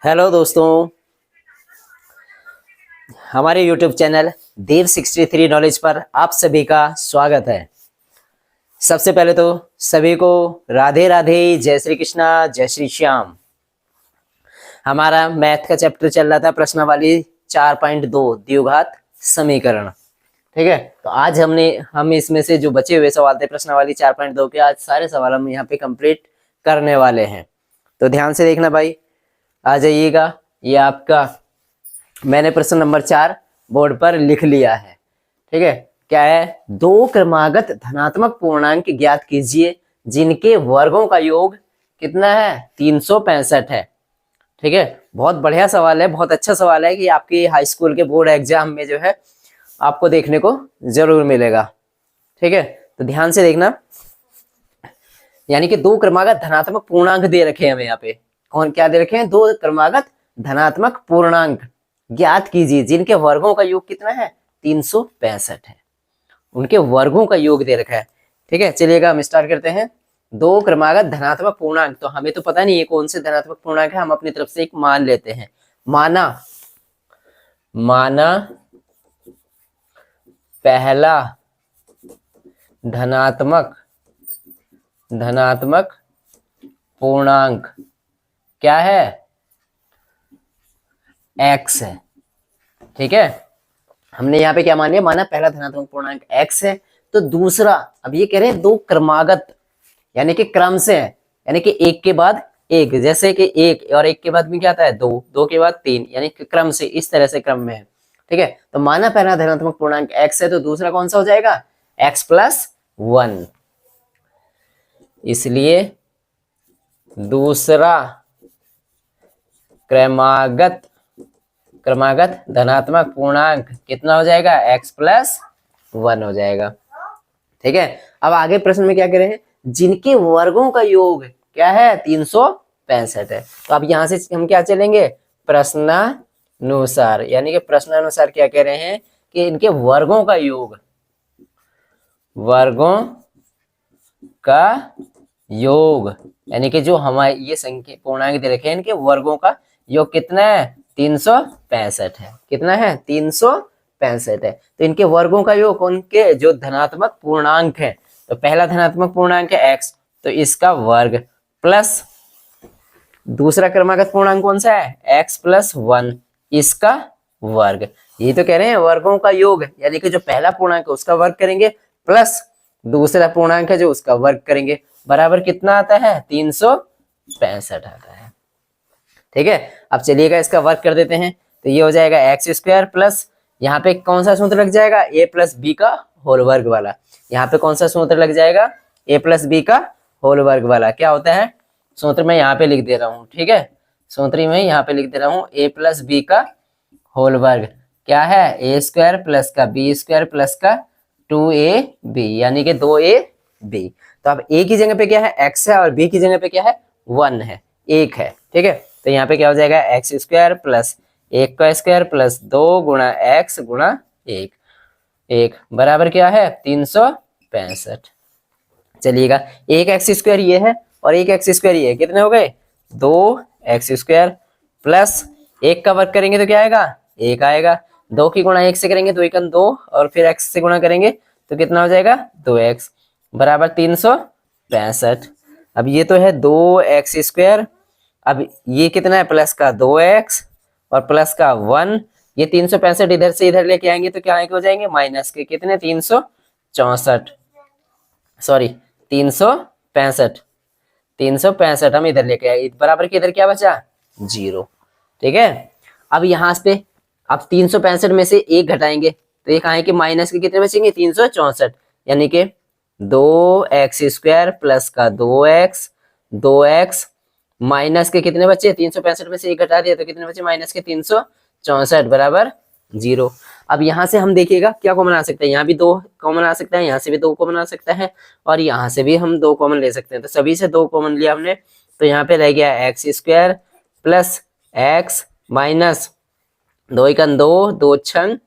Hello दोस्तों, हमारे YouTube channel देव 63 knowledge पर आप सभी का स्वागत है। सबसे पहले तो सभी को राधे राधे, जय श्री कृष्णा, जय श्री श्याम। हमारा मैथ का चैप्टर चल रहा था प्रश्नावली 4.2 द्विघात समीकरण। ठीक है, तो आज हम इसमें से जो बचे हुए सवाल थे प्रश्नावली 4.2 के, आज सारे सवाल हम यहाँ पे कंप्लीट करने वाले हैं। तो ध्यान से देखना भाई, आ जाइएगा। ये आपका मैंने प्रश्न नंबर 4 बोर्ड पर लिख लिया है। ठीक है, क्या है? दो क्रमागत धनात्मक पूर्णांक ज्ञात कीजिए जिनके वर्गों का योग कितना है? 365 है। ठीक है, बहुत बढ़िया सवाल है, बहुत अच्छा सवाल है कि आपकी हाई स्कूल के बोर्ड एग्जाम में जो है आपको देखने को जरूर मिलेगा। ठीक है, तो ध्यान से देखना। यानी कि दो क्रमागत धनात्मक पूर्णांक दे रखे हैं हमें यहाँ पे। कौन क्या दे रखे हैं? दो क्रमागत धनात्मक पूर्णांक ज्ञात कीजिए जिनके वर्गों का योग कितना है? 365 है। उनके वर्गों का योग दे रखा है। ठीक है, चलिएगा हम स्टार्ट करते हैं। दो क्रमागत धनात्मक पूर्णांक, तो हमें तो पता नहीं है कौन से धनात्मक पूर्णांक है, हम अपनी तरफ से एक मान लेते हैं। माना पहला धनात्मक पूर्णांक क्या है? x है। ठीक है, हमने यहाँ पे क्या मान लिया? माना पहला धनात्मक पूर्णांक x है। तो दूसरा, अब ये कह रहे हैं दो क्रमागत, यानी कि क्रम से है, यानी कि एक के बाद एक, जैसे कि एक और एक के बाद में क्या आता है? दो, दो के बाद तीन, यानी कि क्रम से, इस तरह से क्रम में है। ठीक है, तो माना पहला धनात्मक पूर्णांक x है, तो दूसरा कौन सा हो जाएगा? x+1। इसलिए दूसरा क्रमागत धनात्मक पूर्णांक कितना हो जाएगा? x+1 हो जाएगा। ठीक है, अब आगे प्रश्न में क्या कह रहे हैं? जिनके वर्गों का योग क्या है? 365 है। तो अब यहां से हम क्या चलेंगे? प्रश्नानुसार, यानी कि प्रश्नानुसार क्या कह रहे हैं कि इनके वर्गों का योग, यानी कि जो हमारे ये संख्या पूर्णांक दे रखे हैं, इनके वर्गों का योग कितना है? 365 है। कितना है? 365 है। तो इनके वर्गों का योग, उनके जो धनात्मक पूर्णांक है, तो पहला धनात्मक पूर्णांक है x, तो इसका वर्ग प्लस दूसरा क्रमागत पूर्णांक कौन सा है? x+1, इसका वर्ग। ये तो कह रहे हैं वर्गों का योग, यानी कि जो पहला पूर्णांक है उसका वर्ग करेंगे प्लस दूसरा पूर्णांक है जो उसका वर्ग करेंगे, बराबर कितना आता है? 365 आता है। ठीक है, अब चलिएगा इसका वर्ग कर देते हैं। तो ये हो जाएगा x² प्लस, यहाँ पे कौन सा सूत्र लग जाएगा? a+b का होल वर्ग वाला। यहाँ पे कौन सा सूत्र लग जाएगा? a+b का होल वर्ग वाला। क्या होता है सूत्र? मैं यहाँ पे लिख दे रहा हूँ। ठीक है, सूत्र में यहाँ पे लिख दे रहा हूँ, a+b का होल वर्ग क्या है? a² प्लस का b² प्लस का 2ab, यानी कि 2ab। तो अब a की जगह पे क्या है? x है, और b की जगह पे क्या है? 1 है, 1 है। ठीक है, तो यहाँ पे क्या हो जाएगा? x² प्लस 1 का स्क्वायर प्लस 2 गुणा x गुणा 1, 1 बराबर क्या है? 365। चलिएगा, एक x² ये है और एक x² ये है, कितने हो गए? 2x² प्लस 1 का वर्ग करेंगे तो क्या आएगा? 1 आएगा। 2 की गुणा 1 से करेंगे तो 1 2, और फिर x से गुणा करेंगे तो कितना हो जाएगा? 2x बराबर 365। अब ये तो है 2x², अब ये कितना है? प्लस का 2x और प्लस का 1, ये 365 इधर से इधर लेके आएंगे तो क्या हो जाएंगे? माइनस के कितने? 365, सॉरी 365 हम इधर लेके आए, बराबर के इधर क्या बचा? 0। ठीक है, अब यहाँ पे अब 365 में से 1 घटाएंगे तो ये कहा है कि माइनस के कितने बचेंगे? 364, यानी कि 2x² प्लस का 2x माइनस के कितने बचे? 365 में से 1 घटा दिया तो कितने बचे? माइनस के 364 बराबर 0। अब यहाँ से हम देखिएगा क्या कॉमन आ सकता है? यहाँ भी 2 कॉमन आ सकता है, यहाँ से भी 2 कॉमन आ सकता है, और यहाँ से भी हम 2 कॉमन ले सकते हैं। तो सभी से 2 कॉमन लिया हमने, तो यहाँ पे रह गया x² प्लस x माइनस 2 1 2, 2 6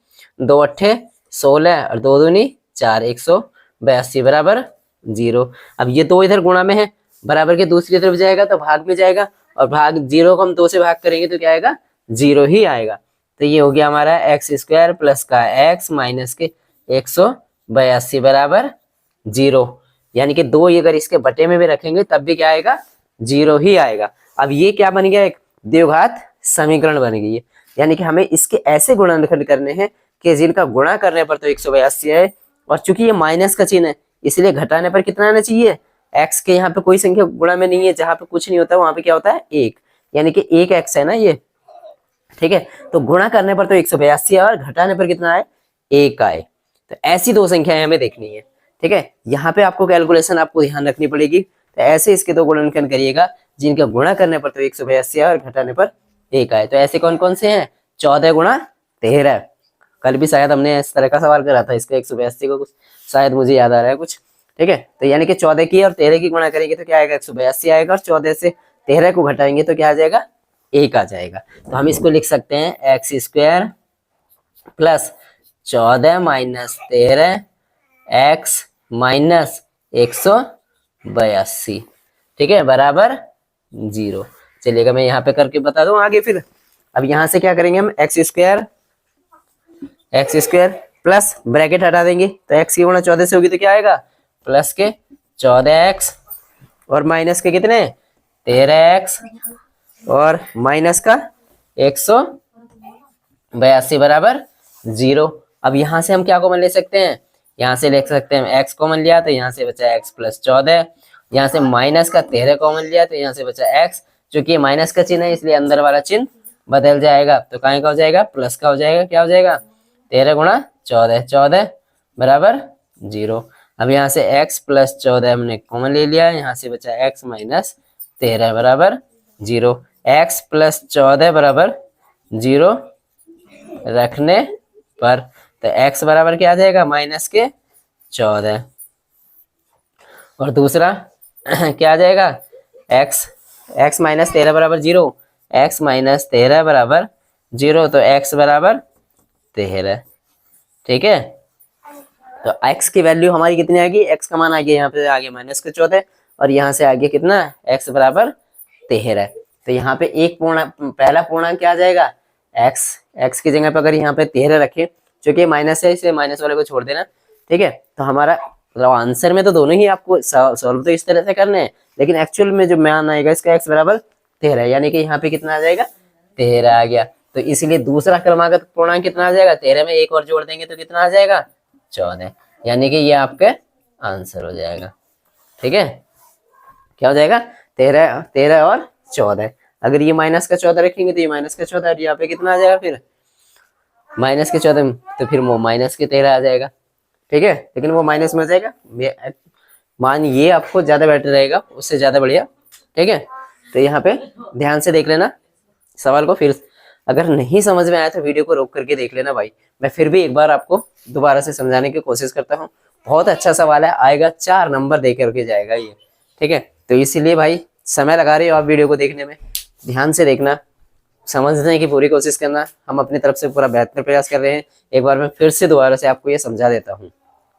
2 8 16 और 2 दूनी 4, 182 बराबर 0। अब ये 2 इधर गुणा में है, बराबर के दूसरी तरफ जाएगा तो भाग में जाएगा, और भाग 0 को हम 2 से भाग करेंगे तो क्या आएगा, 0 ही आएगा। तो ये हो गया हमारा एक्स स्क्वायर प्लस का एक्स माइनस के 182 बराबर 0। यानी कि 2 अगर इसके बटे में भी रखेंगे तब भी क्या आएगा, 0 ही आएगा। अब ये क्या बन गया, एक द्विघात समीकरण बन गई है। यानी कि हमें इसके ऐसे गुणनखंड करने हैं कि जिनका गुणा करने पर तो 182 है, और चूंकि ये माइनस का चिन्ह है इसलिए घटाने पर कितना आना चाहिए, एक्स के यहाँ पे कोई संख्या गुणा में नहीं है, जहां पे कुछ नहीं होता वहां पे क्या होता है 1, यानी कि 1 एक्स है ना ये, ठीक है। तो गुणा करने पर तो 182 है और घटाने पर कितना आए, 1 आए। तो ऐसी दो संख्याएं हमें देखनी है, ठीक है। यहाँ पे आपको कैलकुलेशन आपको ध्यान रखनी पड़ेगी। तो ऐसे इसके दो गुणनखंड करिएगा जिनका गुणा करने पर तो 182 है और घटाने पर 1 आए। तो ऐसे कौन कौन से हैं, 14 गुणा 13। कल भी शायद हमने इस तरह का सवाल करा था इसका 182 को, कुछ शायद मुझे याद आ रहा है कुछ, ठीक है। तो यानी कि 14 की और 13 की गुणा करेंगे तो क्या आएगा, 182 आएगा, और 14 से 13 को घटाएंगे तो क्या आ जाएगा, 1 आ जाएगा। तो हम इसको लिख सकते हैं x square plus 14 minus 13 x minus 182, ठीक है, बराबर 0। चलिएगा मैं यहाँ पे करके बता दूं आगे फिर। अब यहाँ से क्या करेंगे हम, एक्स स्क्वायर प्लस ब्रैकेट हटा देंगे तो एक्स की गुणा 14 से होगी तो क्या आएगा, प्लस के 14x और माइनस के कितने 13x और माइनस का 182 बराबर 0। अब यहाँ से हम क्या कॉमन ले सकते हैं, यहाँ से ले सकते हैं x कॉमन लिया तो यहाँ से बचा x प्लस 14, यहाँ से माइनस का 13 कॉमन लिया तो यहाँ से बचा x, चूंकि माइनस का चिन्ह है इसलिए अंदर वाला चिन्ह बदल जाएगा, तो कहाँ का हो जाएगा, प्लस का हो जाएगा, क्या हो जाएगा 13 गुणा 14, 14 बराबर 0। अब यहाँ से x प्लस 14 हमने कॉमन ले लिया, यहाँ से बचा x माइनस 13 बराबर 0। x प्लस 14 बराबर 0 रखने पर तो x बराबर क्या आ जाएगा, माइनस के 14, और दूसरा क्या आ जाएगा, x माइनस 13 बराबर 0, x माइनस 13 बराबर 0, तो x बराबर 13, ठीक है। तो x की वैल्यू हमारी कितनी आएगी, x का मान आ गया यहाँ पे आगे माइनस के 14 और यहाँ से आगे कितना, x बराबर 13। तो यहाँ पे एक पहला पूर्णांक क्या आ जाएगा, x की जगह पे अगर यहाँ पे 13 रखे, क्योंकि माइनस है इसे माइनस वाले को छोड़ देना, ठीक है। तो हमारा मतलब आंसर में तो दोनों ही आपको सॉल्व तो इस तरह से करने हैं, लेकिन एक्चुअल में जो मान आएगा इसका x बराबर 13, यानी कि यहाँ पे कितना आ जाएगा, 13 आ गया। तो इसलिए दूसरा क्रमागत पूर्णांक कितना आ जाएगा, 13 में एक और जोड़ देंगे तो कितना आ जाएगा, 14, यानी कि ये आपका आंसर हो जाएगा, ठीक है। क्या हो जाएगा, 13 और 14। अगर ये माइनस का 14 रखेंगे तो ये माइनस का 14 और यहाँ पे कितना आ जाएगा, फिर माइनस के 14, तो फिर वो माइनस के 13 आ जाएगा, ठीक है। लेकिन वो माइनस में आ जाएगा, मान ये आपको ज्यादा बेटर रहेगा, उससे ज्यादा बढ़िया, ठीक है। तो यहाँ पे ध्यान से देख लेना सवाल को, फिर अगर नहीं समझ में आया तो वीडियो को रोक करके देख लेना भाई, मैं फिर भी एक बार आपको दोबारा से समझाने की कोशिश करता हूँ। बहुत अच्छा सवाल है, आएगा 4 नंबर दे करके जाएगा ये, ठीक है। तो इसीलिए भाई समय लगा रहे हो आप वीडियो को देखने में, ध्यान से देखना, समझने की पूरी कोशिश करना, हम अपनी तरफ से पूरा बेहतर प्रयास कर रहे हैं। एक बार मैं फिर से दोबारा से आपको ये समझा देता हूँ,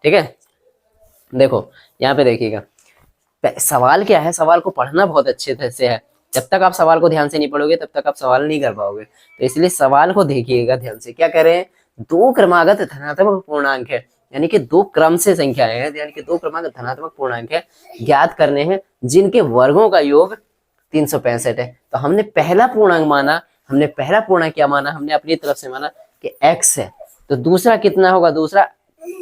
ठीक है। देखो यहाँ पे देखिएगा, सवाल क्या है, सवाल को पढ़ना बहुत अच्छे तरह से है, जब तक आप सवाल को ध्यान से नहीं पढ़ोगे तब तक आप सवाल नहीं कर पाओगे। तो इसलिए सवाल को देखिएगा ध्यान से, क्या कह रहे हैं, 2 क्रमागत धनात्मक पूर्णांक है, यानी कि 2 क्रम से संख्याएं हैं, यानी कि 2 क्रमागत धनात्मक पूर्णांक है, ज्ञात करने हैं जिनके वर्गों का योग 365 है। तो हमने पहला पूर्णांक माना, हमने पहला पूर्णांक क्या माना, हमने अपनी तरफ से माना कि x है, तो दूसरा कितना होगा, दूसरा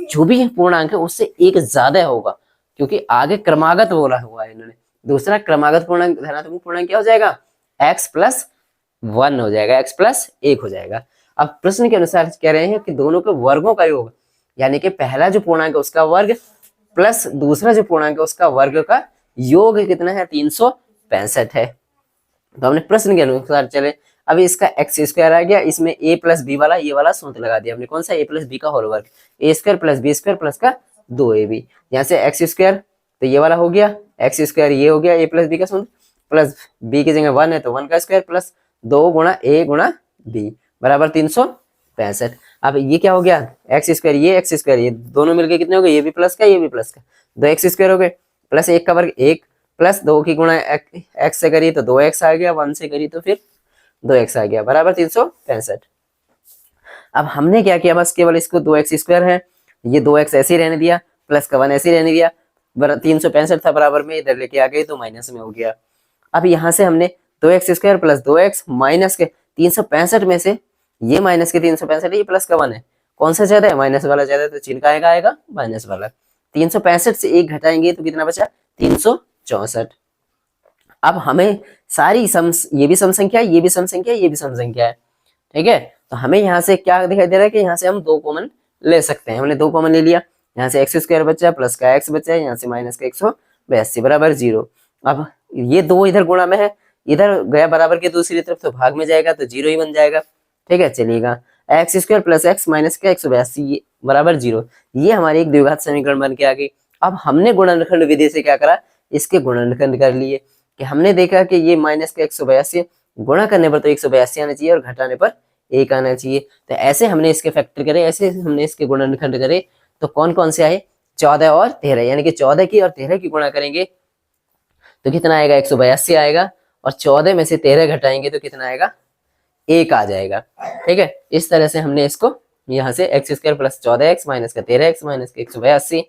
जो भी पूर्णांक है उससे 1 ज्यादा होगा, क्योंकि आगे क्रमागत बोला हुआ है इन्होंने। दूसरा क्रमागत पूर्णांक धनात्मक पूर्णांक क्या हो जाएगा, x प्लस 1 हो जाएगा, x प्लस 1 हो जाएगा। अब प्रश्न के अनुसार कह रहे हैं कि दोनों के वर्गों का योग, यानी कि पहला जो पूर्णांक है उसका वर्ग प्लस दूसरा जो पूर्णांक है उसका वर्ग का योग कितना है, 365 है। तो हमने प्रश्न के अनुसार चले, अभी इसका एक्स स्क्वायर आ गया, इसमें a प्लस बी वाला ये वाला सूत्र लगा दिया हमने, कौन सा, a प्लस बी का होल वर्ग, a square plus B square plus का 2ab, यहाँ से एक्स स्क्वायर तो ये वाला हो गया, एक्स स्क्वायर ये हो गया a प्लस बी का सूत्र, प्लस b की जगह 1 है तो 1 का स्क्वायर प्लस 2 गुणा a गुणा b बराबर 365। अब ये क्या हो गया, एक्स स्क्वायर ये दोनों मिलके कितने हो गए, ये भी प्लस का ये भी प्लस का, 2 एक्स स्क्वायर हो गए प्लस 1 का वर्ग 1 प्लस 2 की गुणा एक्स से करी तो 2x आ गया, 1 से करी तो फिर 2x आ गया, बराबर 365। अब हमने क्या किया, बस केवल इसको 2x² है, ये 2x ऐसे ही रहने दिया, प्लस का 1 ऐसे ही रहने दिया, 365 था बराबर में, इधर लेके आ गए तो माइनस में हो गया। अब यहाँ से हमने 2x² प्लस 2x माइनस के 365 में से ये माइनस के 365 ये प्लस का 1 है, कौन सा ज्यादा है, माइनस वाला ज्यादा है, तो चिन्ह का आएगा माइनस वाला। 365 से 1 घटाएंगे तो कितना बचा, 364। अब हमें सारी सम, ये भी सम संख्या है, ये भी सम संख्या है, ये भी सम संख्या है, ठीक है। तो हमें यहाँ से क्या दिखाई दे रहा है कि यहाँ से हम 2 कॉमन ले सकते हैं, हमने 2 कॉमन ले लिया, यहाँ से x² बचा, प्लस का x बचा है, यहाँ से माइनस का 182 बराबर 0। अब ये 2 इधर गुणा में है, इधर गया बराबर के दूसरी तरफ तो भाग में जाएगा तो 0 ही बन जाएगा, ठीक है। चलिएगा x² प्लस x माइनस का 182 बराबर 0, ये हमारी एक द्विघात समीकरण बन के आ गई। अब हमने गुणनखंड विधि से क्या करा, इसके गुणनखंड कर लिए, कि हमने देखा कि ये माइनस का 182 गुणा करने पर तो 182 आना चाहिए और घटाने पर 1 आना चाहिए, तो ऐसे हमने इसके फैक्टर करे, ऐसे हमने इसके गुणनखंड करे, तो कौन कौन से आए, 14 और 13, यानी कि 14 की और 13 की गुणा करेंगे तो कितना आएगा, 182 आएगा, और 14 में से 13 घटाएंगे तो कितना आएगा, 1 आ जाएगा, ठीक है। इस तरह से हमने इसको यहाँ से x² प्लस 14x माइनस का 13x माइनस का 182,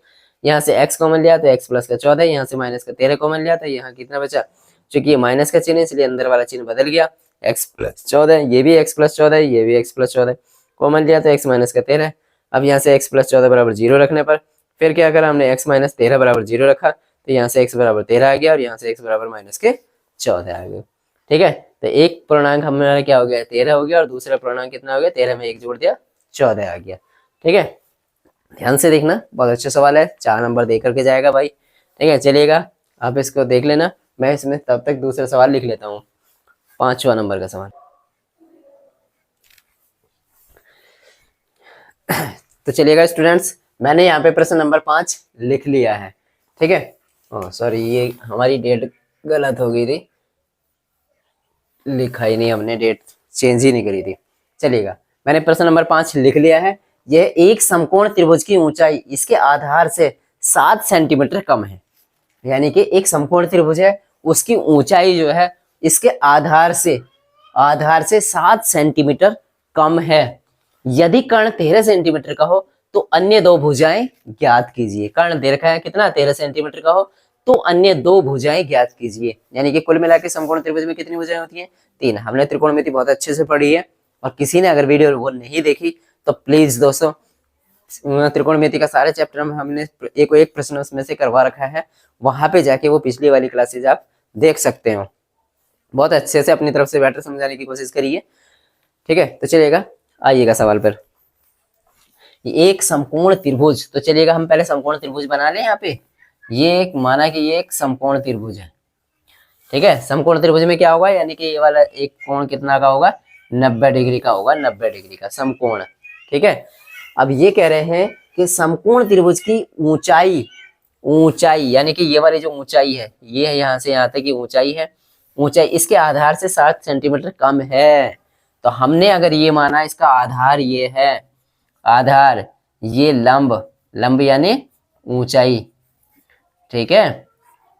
यहाँ से x कॉमन लिया तो x प्लस का 14, यहाँ से माइनस का 13 कॉमन लिया तो यहाँ कितना बचा, चूंकि ये माइनस का चिन्ह है इसलिए अंदर वाला चिन्ह बदल गया, x प्लस 14, ये भी x प्लस 14, ये भी x प्लस 14 कॉमन लिया तो x माइनस का 13। अब यहाँ से x प्लस 14 बराबर 0 रखने पर फिर क्या करा हमने, x माइनस 13 बराबर 0 रखा, तो यहाँ से x बराबर 13 आ गया और यहाँ से x बराबर माइनस के 14 आ गया, ठीक है। तो एक पूर्णांक हमारा क्या हो गया, 13 हो गया, और दूसरा पूर्णांक कितना हो गया, 13 में 1 जोड़ दिया 14 आ गया, ठीक है। ध्यान से देखना, बहुत अच्छा सवाल है, 4 नंबर दे करके जाएगा भाई, ठीक है। चलिएगा आप इसको देख लेना, मैं इसमें तब तक दूसरा सवाल लिख लेता हूँ, 5वां नंबर का सवाल। तो चलिएगा स्टूडेंट्स, मैंने यहाँ पे प्रश्न नंबर 5 लिख लिया है, ठीक है। सॉरी, ये हमारी डेट गलत हो गई थी, लिखा ही नहीं हमने, डेट चेंज ही नहीं करी थी। चलिएगा, मैंने प्रश्न नंबर 5 लिख लिया है। यह एक समकोण त्रिभुज की ऊंचाई इसके आधार से 7 सेंटीमीटर कम है, यानी कि एक समकोण त्रिभुज है, उसकी ऊंचाई जो है इसके आधार से 7 सेंटीमीटर कम है। यदि कर्ण 13 सेंटीमीटर का हो तो अन्य 2 भुजाएं ज्ञात कीजिए। कर्ण दे रखा है कितना, 13 सेंटीमीटर का हो तो अन्य 2 भुजाएं ज्ञात कीजिए, यानी कि कुल मिलाकर समकोण त्रिभुज में कितनी भुजाएं होती हैं, 3। हमने त्रिकोणमिति बहुत अच्छे से पढ़ी है, और किसी ने अगर वीडियो वो नहीं देखी तो प्लीज दोस्तों, त्रिकोणमिति का सारे चैप्टर में हमने एक प्रश्न उसमें से करवा रखा है, वहां पे जाके वो पिछली वाली क्लासेज आप देख सकते हो, बहुत अच्छे से अपनी तरफ से बेटर समझाने की कोशिश करिए, ठीक है। तो चलिएगा, आइएगा सवाल पर। एक समकोण त्रिभुज, तो चलिएगा हम पहले समकोण त्रिभुज बना लें। यहाँ पे ये एक माना कि ये एक समकोण त्रिभुज है, ठीक है। समकोण त्रिभुज में क्या होगा, यानी कि ये वाला एक कोण कितना का होगा, 90 डिग्री का होगा, 90 डिग्री का समकोण, ठीक है। अब ये कह रहे हैं कि समकोण त्रिभुज की ऊंचाई यानी कि ये वाली जो ऊंचाई है, ये है यहाँ से यहाँ तक की ऊंचाई है, ऊंचाई इसके आधार से 7 सेंटीमीटर कम है। तो हमने अगर ये माना इसका आधार ये है, आधार ये लंब यानी ऊंचाई, ठीक है,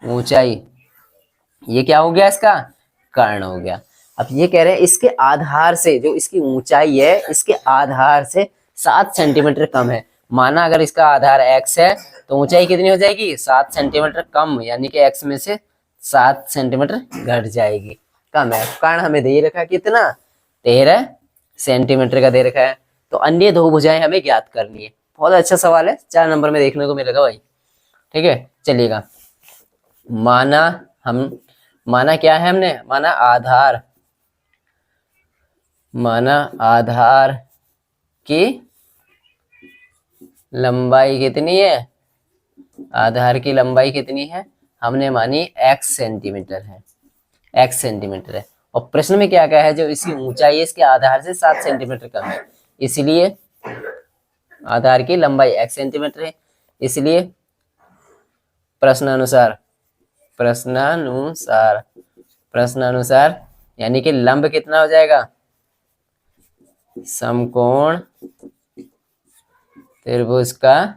ऊंचाई, ये क्या हो गया, इसका कर्ण हो गया। अब ये कह रहे हैं इसके आधार से, जो इसकी ऊंचाई है इसके आधार से 7 सेंटीमीटर कम है। माना अगर इसका आधार x है तो ऊंचाई कितनी हो जाएगी, 7 सेंटीमीटर कम, यानी कि x में से 7 सेंटीमीटर घट जाएगी, कम है। कर्ण हमें दे रखा है कितना, 13 सेंटीमीटर का दे रखा है, तो अन्य 2 भुजाएं हमें ज्ञात करनी है। बहुत अच्छा सवाल है, 4 नंबर में देखने को मिलेगा भाई, ठीक है। चलिएगा, माना क्या है हमने, माना आधार की लंबाई कितनी है, आधार की लंबाई कितनी है, हमने मानी x सेंटीमीटर है, और प्रश्न में क्या क्या है, जो इसकी ऊंचाई है इसके आधार से 7 सेंटीमीटर कम है, इसलिए आधार की लंबाई x सेंटीमीटर है, इसलिए प्रश्नानुसार यानी कि लंब कितना हो जाएगा, समकोण त्रिभुज का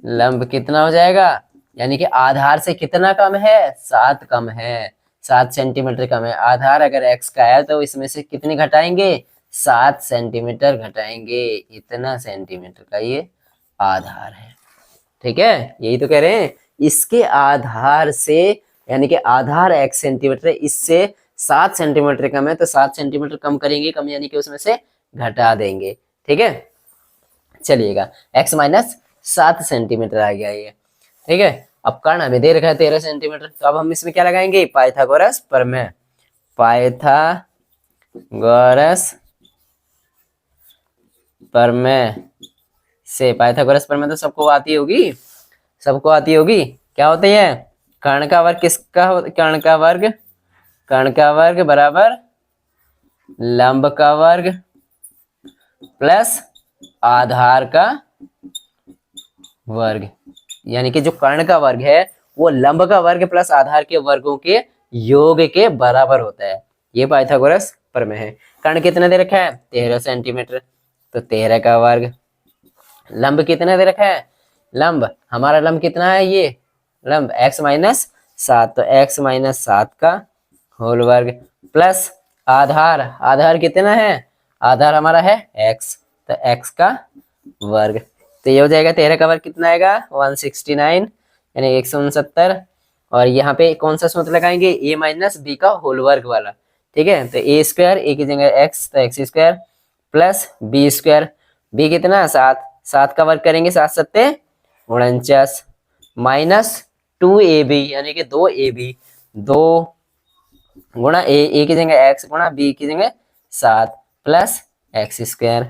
लंब कितना हो जाएगा, यानी कि आधार से कितना कम है, 7 कम है, 7 सेंटीमीटर कम है। आधार अगर x का है तो इसमें से कितनी घटाएंगे, 7 सेंटीमीटर घटाएंगे। इतना सेंटीमीटर का ये आधार है। ठीक है, यही तो कह रहे हैं, इसके आधार से, यानी कि आधार x सेंटीमीटर है, इससे 7 सेंटीमीटर कम है, तो 7 सेंटीमीटर कम करेंगे, कम यानी कि उसमें से घटा देंगे। ठीक है, चलिएगा x माइनस 7 सेंटीमीटर आ गया ये। ठीक है, अब कर्ण हमें दे रखा है 13 सेंटीमीटर, तो अब हम इसमें क्या लगाएंगे, पाइथागोरस प्रमेय। पाइथागोरस प्रमेय से, पाइथागोरस प्रमेय तो सबको आती होगी, सबको आती होगी। क्या होती है, कर्ण का वर्ग किसका, कर्ण का वर्ग बराबर लंब का वर्ग प्लस आधार का वर्ग। यानी कि जो कर्ण का वर्ग है वो लंब का वर्ग प्लस आधार के वर्गों के योग के बराबर होता है। ये पाइथागोरस प्रमेय है। कर्ण कितना दे रखा है, 13 सेंटीमीटर, तो 13 का वर्ग। लंब कितना दे रखा है, लंब हमारा लंब कितना है, ये लंब x माइनस 7, तो x माइनस 7 का होल वर्ग प्लस आधार, आधार कितना है, आधार हमारा है x, तो x का वर्ग। तो ये हो जाएगा 13 का वर्ग कितना आएगा, 169 यानी 169। और यहाँ पे कौन सा सूत्र लगाएंगे, a माइनस बी का होल वर्ग वाला। ठीक है, तो a स्क्वायर, a की जगह x, तो x square plus b square, b कितना 7, 7 का वर्ग करेंगे 7 सत्ते 49 माइनस 2ab यानी कि 2ab, 2 गुणा a की जगह x गुणा b की जगह 7 प्लस x स्क्वायर।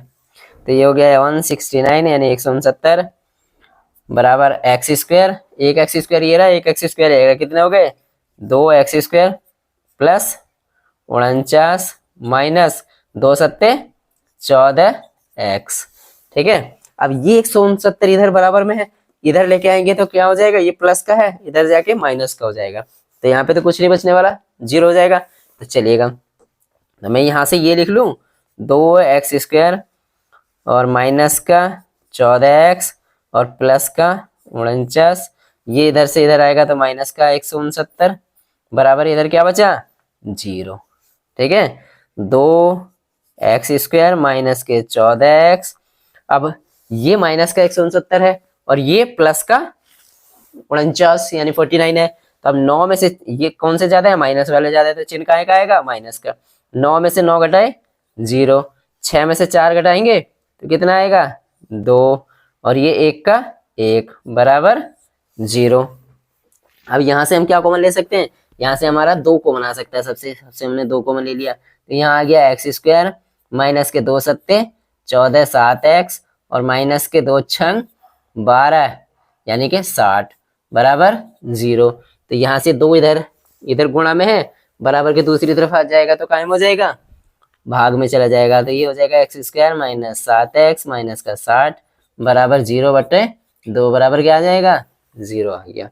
तो ये हो गया 169 यानी 169 बराबर एक्स स्क्वायर, एक एक्स स्क्वायर ये रहा, एक एक्स स्क्वायर ये रहा, कितने हो गए, 2x स्क्वायर प्लस 49 माइनस 2 सत्ते 14x। ठीक है, अब ये 169 इधर बराबर में है, इधर लेके आएंगे तो क्या हो जाएगा, ये प्लस का है, इधर जाके माइनस का हो जाएगा, तो यहाँ पे तो कुछ नहीं बचने वाला, 0 हो जाएगा। तो चलिएगा, तो मैं यहाँ से ये लिख लूँ 2x स्क्वायर और माइनस का 14x और प्लस का 49, ये इधर से इधर आएगा तो माइनस का 169 बराबर इधर क्या बचा, 0। ठीक है, 2x स्क्वायर माइनस के 14x, अब ये माइनस का 169 है और ये प्लस का 49 यानी 49 है, तो अब 9 में से ये कौन से ज्यादा है, माइनस वाले ज्यादा है, तो चिन्ह का आएगा माइनस का। 9 में से 9 घटाए 0, 6 में से 4 घटाएंगे तो कितना आएगा 2, और ये 1 का 1 बराबर 0। अब यहाँ से हम क्या कॉमन ले सकते हैं, यहाँ से हमारा 2 कॉमन आ सकता है, सबसे हमने 2 कॉमन ले लिया, तो यहाँ आ गया एक्स स्क्वायर माइनस के 2 सत्ते 14 7x और माइनस के 2 छंग 12 यानी कि 60 बराबर 0। तो यहाँ से 2 इधर इधर गुणा में है, बराबर के दूसरी तरफ आ जाएगा तो कायम हो जाएगा, भाग में चला जाएगा, तो ये हो जाएगा x square minus 7x minus का 60 बराबर 0/2 बराबर क्या आ जाएगा, 0 आ गया।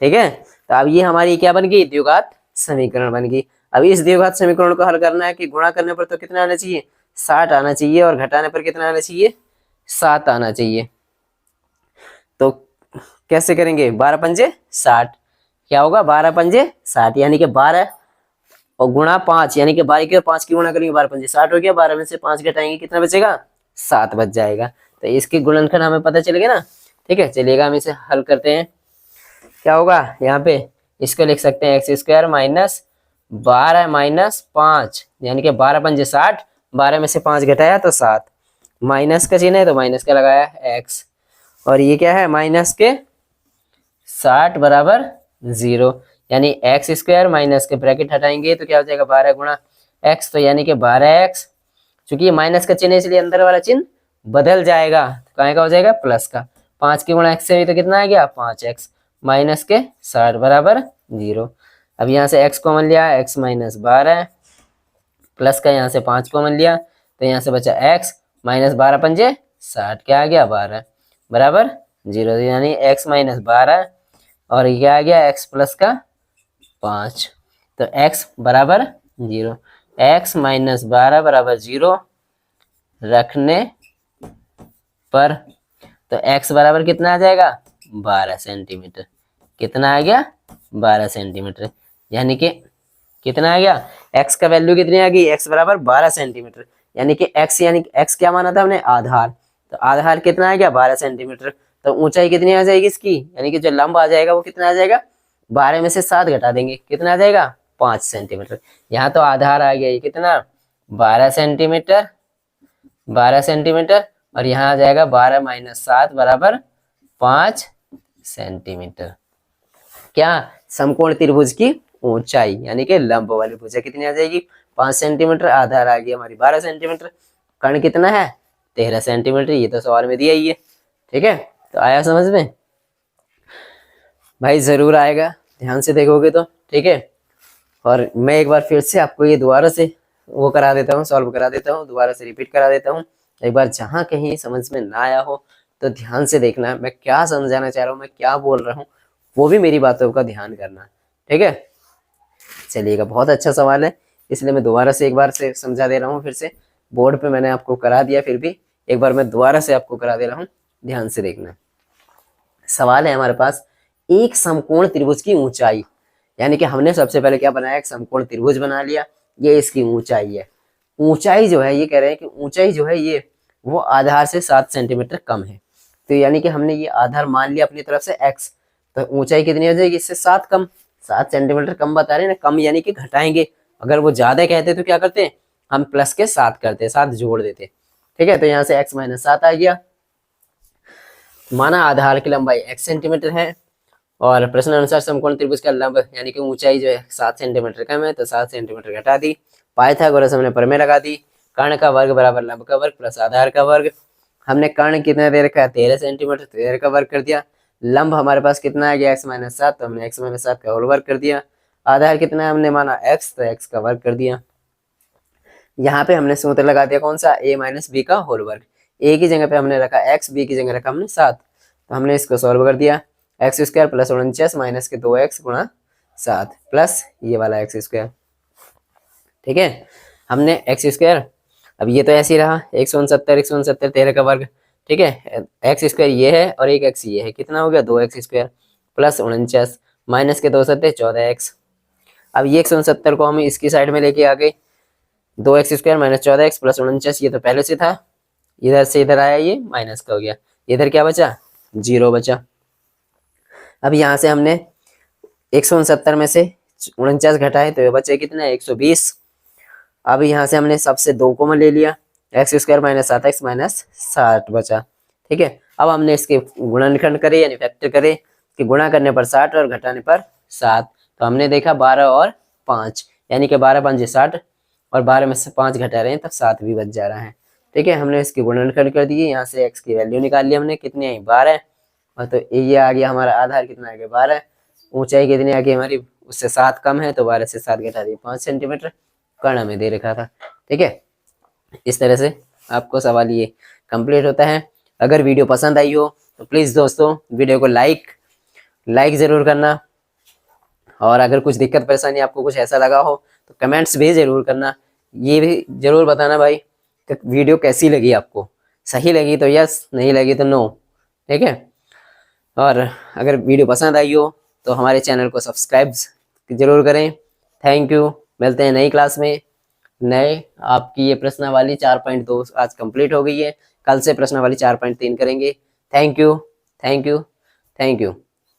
ठीक है, तो अब ये हमारी क्या बन गई, द्विघात समीकरण बन गई। अब इस द्विघात समीकरण को हल करना है कि गुणा करने पर तो कितना आना चाहिए, 60 आना चाहिए, और घटाने पर कितना आना चाहिए, 7 आना चाहिए। तो कैसे करेंगे, 12 पंजे 60, क्या होगा 12 पंजे 60 यानी कि 12 और गुणा 5 यानी कि 12 की और 5 की गुणा करेंगे, 12 पंजे 60 हो गया, 12 में से 5 घटाएंगे कितना बचेगा, 7 बच जाएगा। तो इसके गुणनखंड हमें पता चलेगा ना। ठीक है, चलिएगा हम इसे हल करते हैं। क्या होगा, यहाँ पे इसको लिख सकते हैं एक्स स्क्वायर माइनस 12 माइनस 5 यानी कि 12 पंजे 60, 12 में से 5 घटाया तो 7, माइनस का चिन्ह है तो माइनस का लगाया एक्स, और ये क्या है माइनस के 60 बराबर 0, यानी एक्स स्क्वायर माइनस के ब्रैकेट हटाएंगे तो क्या हो जाएगा 12 गुणा एक्स, तो यानी कि 12x, चूंकि ये माइनस का चिन्ह है इसलिए अंदर वाला चिन्ह बदल जाएगा, तो कहाँ का हो जाएगा प्लस का, 5 की गुणा एक्स से हुई तो कितना आ गया 5x माइनस के 60 बराबर 0। अब यहाँ से x कॉमन लिया, x माइनस 12 प्लस का यहाँ से 5 कॉमन लिया तो यहाँ से बचा x माइनस 12 पंजे 60, क्या आ गया 12 बराबर 0, यानी x माइनस 12 और ये आ गया x प्लस का 5, तो x बराबर 0, x माइनस 12 बराबर 0 रखने पर तो x बराबर कितना आ जाएगा 12 सेंटीमीटर, कितना आ गया 12 सेंटीमीटर। यानी कि कितना आ गया, x का वैल्यू कितनी आ गई, x बराबर 12 सेंटीमीटर। यानी कि x क्या माना था हमने, आधार। तो आधार कितना आ गया 12 सेंटीमीटर। तो ऊंचाई कितनी आ जाएगी इसकी, यानी कि जो लंब आ जाएगा वो कितना आ जाएगा, 12 में से 7 घटा देंगे, कितना आ जाएगा 5 सेंटीमीटर। यहाँ तो आधार आ गया ये कितना 12 सेंटीमीटर, 12 सेंटीमीटर, और यहाँ आ जाएगा 12 माइनस 7 बराबर 5 सेंटीमीटर। क्या, समकोण त्रिभुज की ऊंचाई यानी कि लंब वाली भुजा कितनी आ जाएगी 5 सेंटीमीटर। आधार आ गई हमारी 12 सेंटीमीटर। कर्ण कितना है 13 सेंटीमीटर। ये तो सवाल में दिया ही है। ठीक है, तो आया समझ में भाई, जरूर आएगा, ध्यान से देखोगे तो। ठीक है, और मैं एक बार फिर से आपको ये दोबारा से वो करा देता हूँ, सॉल्व करा देता हूँ, दोबारा से रिपीट करा देता हूँ। एक बार जहाँ कहीं समझ में ना आया हो तो ध्यान से देखना, मैं क्या समझाना चाह रहा हूँ, मैं क्या बोल रहा हूँ, वो भी मेरी बातों का ध्यान करना। ठीक है, चलिएगा, बहुत अच्छा सवाल है, इसलिए मैं दोबारा से एक बार से समझा दे रहा हूँ। फिर से बोर्ड पे मैंने आपको करा दिया, फिर भी एक बार मैं दोबारा से आपको करा दे रहा हूँ, ध्यान से देखना। सवाल है हमारे पास, एक समकोण त्रिभुज की ऊंचाई, यानी कि हमने सबसे पहले क्या बनाया, एक समकोण त्रिभुज बना लिया, ये इसकी ऊंचाई है। ऊंचाई जो है, ये कह रहे हैं कि ऊंचाई जो है ये वो आधार से 7 सेंटीमीटर कम है। तो यानी कि हमने ये आधार मान लिया अपनी तरफ से x, तो ऊंचाई कितनी हो जाएगी, इससे 7 कम, 7 सेंटीमीटर कम बता रहे हैं ना, कम यानी कि घटाएंगे। अगर वो ज्यादा कहते तो क्या करते, हम प्लस के 7 करते, 7 जोड़ देते। ठीक है, तो यहाँ से x माइनस 7 आ गया। माना आधार की लंबाई x सेंटीमीटर है, और प्रश्न अनुसार समकोण त्रिभुज का लंब यानी कि ऊंचाई जो है 7 सेंटीमीटर कम है, तो 7 सेंटीमीटर घटा दी। पाइथागोरस हमने प्रमेय लगा दी, कर्ण का वर्ग बराबर लंब का वर्ग प्लस आधार का वर्ग। हमने कर्ण कितना दे रखा है 13 सेंटीमीटर, 13 का वर्ग कर दिया। लंब हमारे पास कितना आ गया x माइनस 7, तो हमने x माइनस 7 का होल वर्ग कर दिया। आधार कितना है हमने माना x, तो x का वर्ग कर दिया। यहाँ पे हमने सूत्र लगा दिया कौन सा, a माइनस बी का होल वर्ग। a की जगह पे हमने रखा x, b की जगह रखा हमने 7, तो हमने इसको सॉल्व कर दिया। एक्स स्क्वायर प्लस 49 माइनस के 2x गुणा 7 प्लस ये वाला एक्स स्क्वायर। ठीक है, हमने एक्स स्क्वायर, अब ये तो ऐसे ही रहा 169, 169 13 का वर्ग। ठीक है, एक्स स्क्वायर ये है और एक एक्स ये है, कितना हो गया 2x स्क्वायर प्लस 49 माइनस के 2 सत्ते 14x। अब ये 169 को हम इसकी साइड में लेके आ गए, 2x square minus 14x plus 49, ये तो पहले से था, इधर से इधर आया ये माइनस का हो गया, इधर क्या बचा 0 बचा। अब यहाँ से हमने 169 में से 49 घटाए तो ये बचे कितना 120। अब यहाँ से हमने सबसे 2 कॉमन ले लिया, x square minus 7x minus 60 बचा। ठीक है, अब हमने इसके गुणनखंड करे यानी फैक्टर करे कि गुणा करने पर 60 और घटाने पर 7, तो हमने देखा 12 और 5, यानी कि 12 5 60, और 12 में से 5 घटा रहे हैं तब 7 भी बच जा रहा है। ठीक है, हमने इसकी गुणनखंड कर दिए, यहाँ से x की वैल्यू निकाल ली हमने, कितनी आई 12, और तो ये आ गया हमारा आधार कितना आ गया 12, ऊंचाई कितनी आ गई हमारी उससे 7 कम है, तो 12 से 7 घटा दी 5 सेंटीमीटर, कर्ण में दे रखा था। ठीक है, इस तरह से आपको सवाल ये कंप्लीट होता है। अगर वीडियो पसंद आई हो तो प्लीज़ दोस्तों वीडियो को लाइक ज़रूर करना, और अगर कुछ दिक्कत परेशानी आपको कुछ ऐसा लगा हो तो कमेंट्स भी ज़रूर करना, ये भी ज़रूर बताना भाई कि वीडियो कैसी लगी आपको, सही लगी तो यस, नहीं लगी तो नो। ठीक है, और अगर वीडियो पसंद आई हो तो हमारे चैनल को सब्सक्राइब जरूर करें। थैंक यू, मिलते हैं नई क्लास में नए। आपकी ये प्रश्नावली 4.2 आज कंप्लीट हो गई है, कल से प्रश्नावली 4.3 करेंगे। Thank you, thank you, thank you.